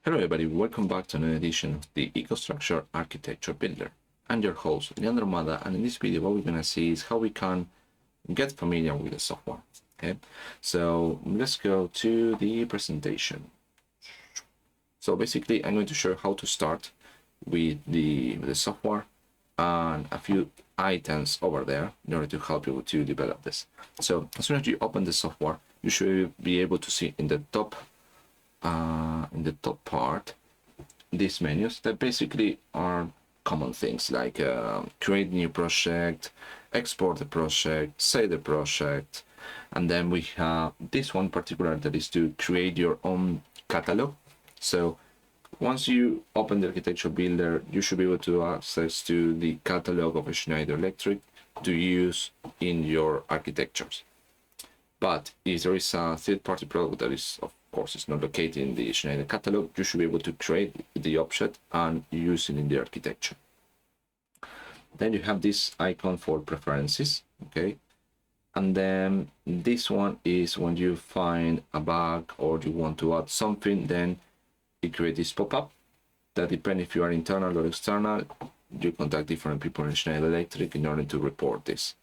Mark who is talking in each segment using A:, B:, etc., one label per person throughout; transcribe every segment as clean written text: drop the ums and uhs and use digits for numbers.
A: Hello everybody, welcome back to another edition of the EcoStruxure Architecture Builder. I'm your host, Leandro Mada, and in this video what we're going to see is how we can get familiar with the software. Okay, so let's go to the presentation. So basically I'm going to show you how to start with the software and a few items over there in order to help you to develop this. So as soon as you open the software, you should be able to see in the top part these menus that basically are common things like create new project, export the project, save the project, and then we have this one particular that is to create your own catalog. So once you open the architecture builder, you should be able to access to the catalog of Schneider Electric to use in your architectures. But if there is a third-party product that is, of course, it's not located in the Schneider catalog, you should be able to create the object and use it in the architecture. Then you have this icon for preferences, okay? And then this one is when you find a bug or you want to add something, then it creates this pop-up that depends if you are internal or external. You contact different people in Schneider Electric in order to report this.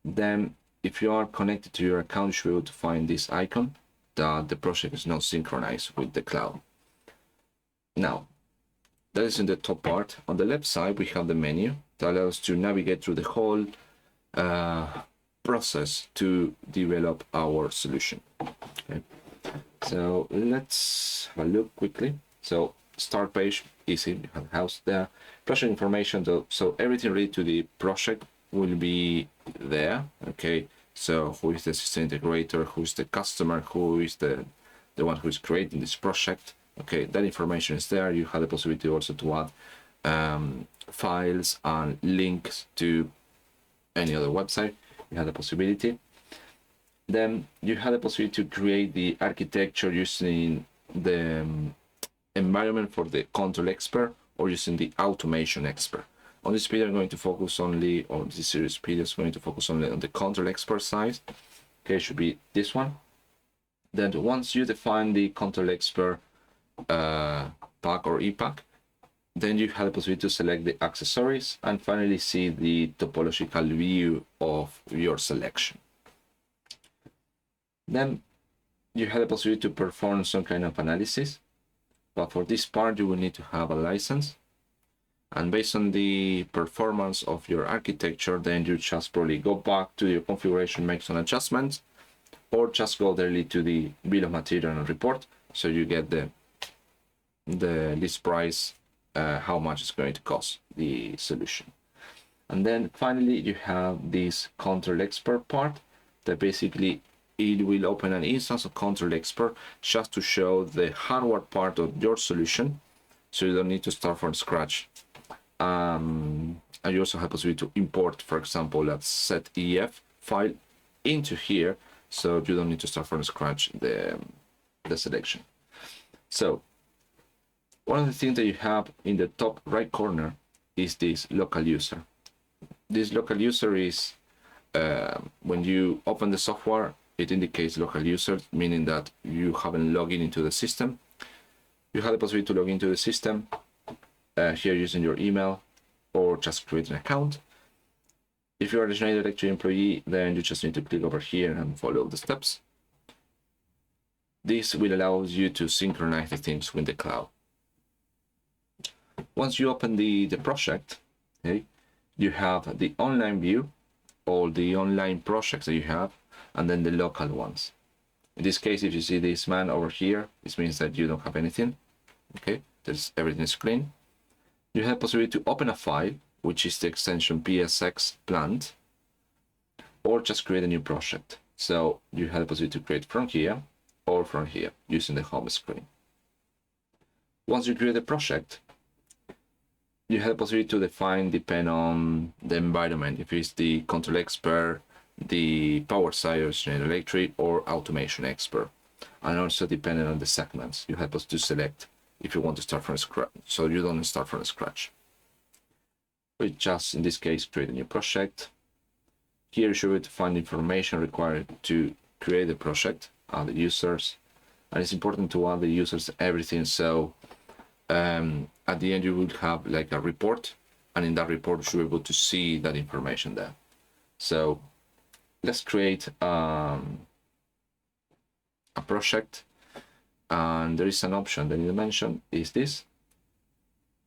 A: Then if you are connected to your account, you should be able to find this icon that the project is not synchronized with the cloud. Now, that is in the top part. On the left side, we have the menu that allows us to navigate through the whole process to develop our solution. Okay. So let's have a look quickly. So start page, easy, you have the house there. Project information, though, so everything related to the project will be there. Okay, so who is the system integrator, who is the customer, who is the one who is creating this project. Okay, that information is there. You have the possibility also to add files and links to any other website. You have the possibility. Then you have the possibility to create the architecture using the environment for the Control Expert or using the Automation Expert. On this video, I'm going to focus only, or this series video is going to focus only on the Control Expert side. Okay, it should be this one. Then once you define the Control Expert pack or EPAC, then you have the possibility to select the accessories and finally see the topological view of your selection. Then you have the possibility to perform some kind of analysis, but for this part, you will need to have a license. And based on the performance of your architecture, then you just probably go back to your configuration, make some adjustments, or just go directly to the bill of material and report. So you get the list price, how much it's going to cost the solution. And then finally, you have this Control Expert part that basically it will open an instance of Control Expert just to show the hardware part of your solution. So you don't need to start from scratch. And you also have the possibility to import, for example, a set EF file into here, so you don't need to start from scratch the selection. So one of the things that you have in the top right corner is this local user. This local user is when you open the software, it indicates local user, meaning that you haven't logged into the system. You have the possibility to log into the system here using your email or just create an account. If you are a Schneider Electric employee, then you just need to click over here and follow the steps. This will allow you to synchronize the things with the cloud. Once you open the project, okay, you have the online view, all the online projects that you have, and then the local ones. In this case, if you see this man over here, this means that you don't have anything. Okay, there's everything is clean. You have the possibility to open a file, which is the extension PSX plant, or just create a new project. So you have the possibility to create from here or from here using the home screen. Once you create a project, you have the possibility to define, depend on the environment, if it's the Control Expert, the power side of Schneider Electric, or Automation Expert. And also depending on the segments, you have to select if you want to start from scratch, so you don't start from scratch. We just, in this case, create a new project. Here you should be able to find information required to create the project, the users, and it's important to add the users everything. So at the end you will have like a report, and in that report you're able to see that information there. So let's create a project, and there is an option that you mentioned is this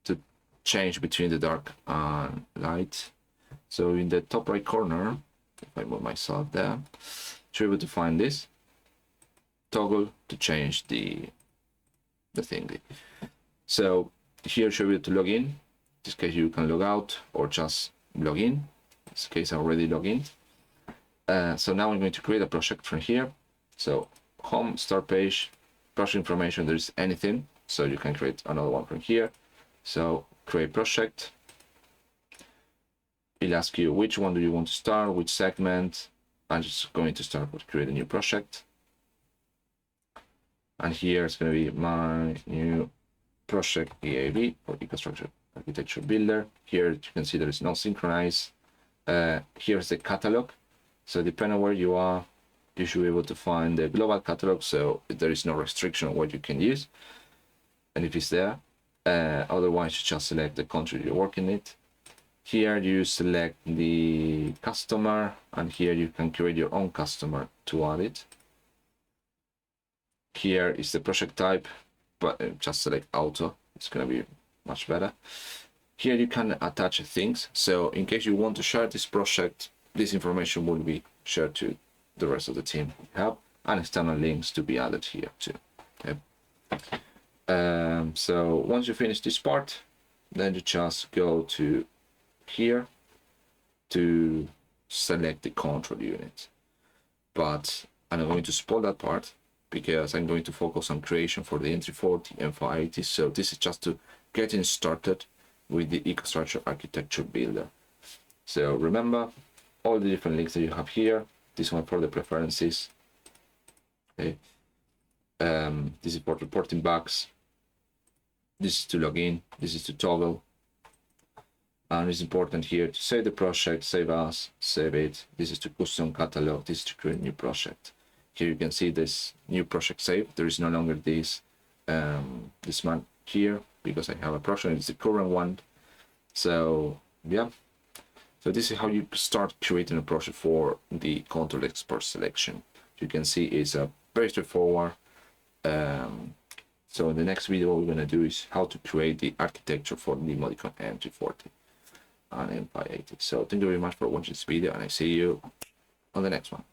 A: to change between the dark and light. So in the top right corner, if I move myself there, you're able to find this toggle to change the thing. So here you're able to log in. In this case you can log out or just log in. In this case I already log in. So now I'm going to create a project from here. So home, start page, project information, there's anything. So you can create another one from here. So create project. It'll ask you which one do you want to start, which segment. I'm just going to start with create a new project. And here it's going to be my new project EAB, or EcoStruxure Architecture Builder. Here you can see there is no synchronize. Here's the catalog. So depending on where you are, you should be able to find the global catalog. So there is no restriction on what you can use. And if it's there, otherwise you just select the country you're working in. Here you select the customer, and here you can create your own customer to add it. Here is the project type, but just select auto. It's going to be much better. Here you can attach things. So in case you want to share this project, this information will be shared to the rest of the team. We have and external links to be added here too. Okay. So once you finish this part, then you just go to here to select the control unit. But I'm going to spoil that part because I'm going to focus on creation for the M1.3 and 580. So this is just to getting started with the EcoStruxure Architecture Builder. So remember all the different links that you have here. This one for the preferences. Okay. This is for reporting bugs. This is to log in. This is to toggle. And it's important here to save the project, save as, save it. This is to custom catalog. This is to create a new project. Here you can see this new project saved. There is no longer this this one here because I have a project. It's the current one. So yeah. So this is how you start creating a project for the Control Expert selection. You can see it's a very straightforward. So in the next video, what we're going to do is how to create the architecture for the Modicon M340 and M580. So thank you very much for watching this video, and I see you on the next one.